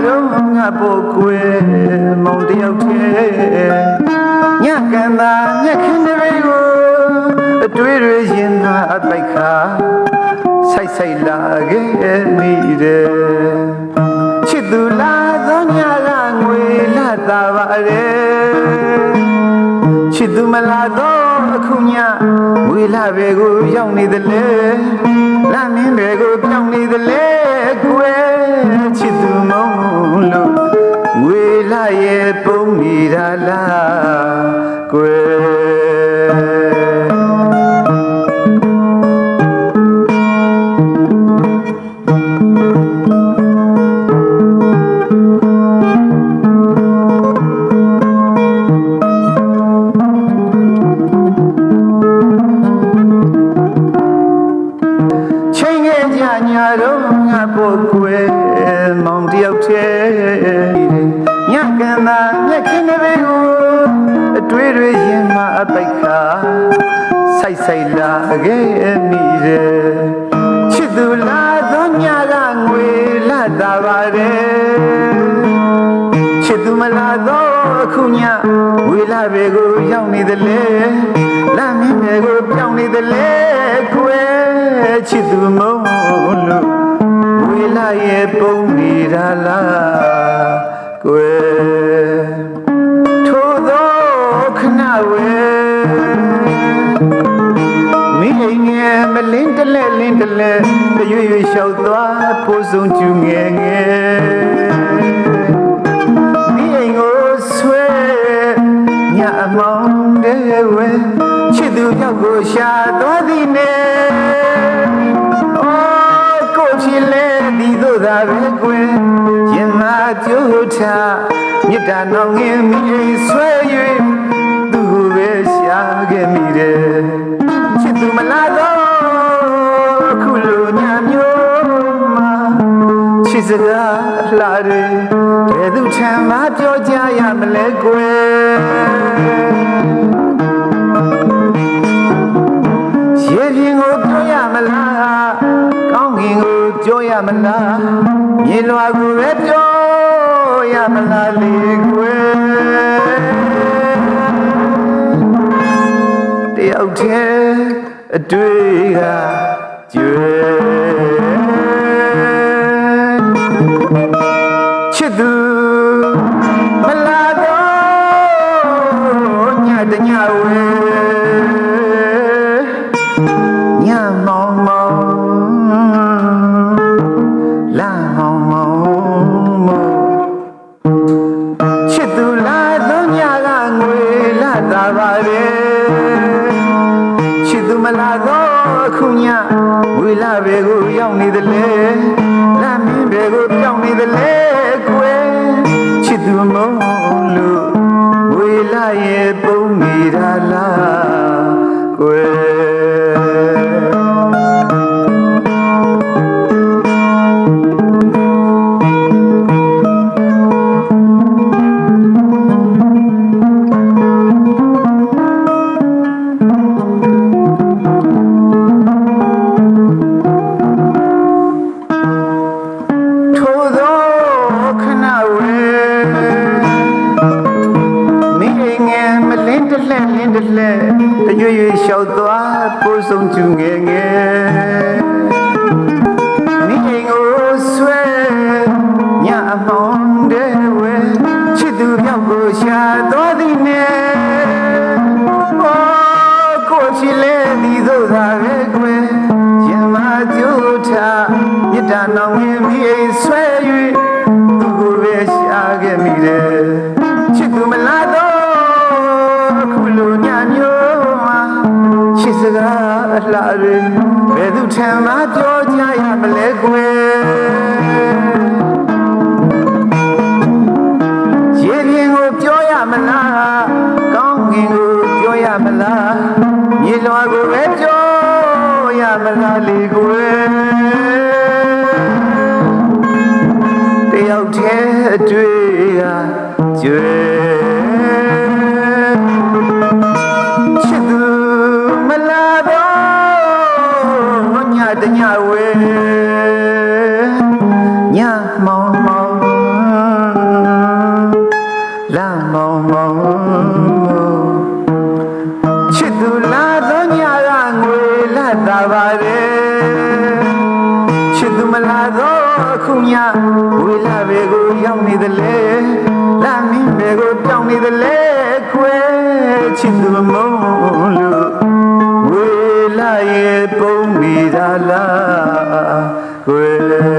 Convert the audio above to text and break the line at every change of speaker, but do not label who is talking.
တော့ငါပို့ကွယ်မောင်တယောက်တည်းညကန်သာညခင်းတွေကိုအတွေ့တွေရင်သာအပိုက်ခါဆိုင်ဆိုင်လာခဲ့မိတယ်ချစ်သူလာသောညကငွေလာတာပါတယ်ချစ်သူမလာတော့အခုညဝေလာပဲကိုရောက်နေတယ်လေလာမင်းပဲကိုပြောင်းနေတယ်လေကွယ်ချစ်သူမုံလို့ငွေလာရဲ့ပုံနေတာလားကွယ်ညာတော့ငါပို့ကွယ်မောင်တယောက်တည်းညကန်သာညခင်းတွေကိုအတွေ့တွေရင်မှအပိုက်ခါဆိုင်ဆိုင်လာခဲ့မိတယ်ချစ်သူလာသောညကငွေလာတာပါတယ်ချစ်သူမလာတော့အခုညဝေလာပဲကိုရောက်နေတယ်လေလာမင်းပဲကိုပြောင်းနေတယ်လေကွယ်ချစ်သူမုံလို့ဝေလာရဲ့ပုံနေတာလားကွယ်ထို့သောခဏဝဲမိငယ်မလင်းတလဲလင်းတလဲရွရွလျှောက်သွားပိုးစုံကျူငယ်ငယ်မိကိုဆွဲညအမောင်တဲ့ဝဲချစ်သူယောက်ကိုရှာသွားသည်နဲ့ကိုဖြစ်လေဒီတို့သာပဲကွယ်ရင်မကြိုးချမြစ်တာနောင်ငင်မိဆွဲ၍သူ့ကိုပဲရှာခဲ့မိတယ်ချစ်သူမလာတော့ခုလိုညမျိုးမှာချစ်စကားလှတယ်ဘယ်သူထံမှပြောကြရမလဲကွယ်ရေပြင်ကိုပြောရမလားကောင်းကင်ကိုပြောရမလားမြေလွာကိုပဲပြောရမလားလေကွယ်တယောက်တည်းအတွေ့ကကျွဲချစ်သူမလာတော့ညတညဝဲညမောင်မောင်လာမောင်မောင်မောချစ်သူလာသောညကငွေလာတာပါတယ်ချစ်သူမလာတော့အခုညဝေလာပဲကိုရောက်နေတယ်လေလာမင်းပဲကိုပြောင်းနေတယ်လေကွယ်ချစ်သူမုံလို့ဝေလာရဲ့ပုံနေတာလားကွယ်တရွရွလျှောက်သွားပိုးစုံကျူငယ်ငယ်မိကိုဆွဲညအမောင်တဲ့ဝဲချစ်သူမြောက်ကိုရှာတော်သည်နဲ့ကိုချီလေဒီသို့သာပဲကွယ်ရင်မကြိုးထားမြစ်တာနောင်ဝင်မိဆွဲ၍သူကိုပဲရှာခဲ့မိတယ်ချစ်သူမလာတော့ခုလိုညမျိုးမှာချစ်စကားအလှတွေဘယ်သူထံမှပြောကြရမလဲကွယ်ရေပြင်ကိုပြောရမလားကောင်းကင်ကိုပြောရမလားမြေလွှာကိုပဲပြောရမလားလေကွယ်တယောက်တည်းအတွေ့ကကျွဲတညဝဲညမောင်မောင် သာပါတယ်ချစ်သူမလာတော့ခုညဝေလာပဲကိုရောက်နေတယ်လေလာမင်းပဲကိုတောင်းနေတယ်လေခွဲချစ်သူမုန်းလို့ဝေလာရဲ့ပုံမိတာလားခွဲ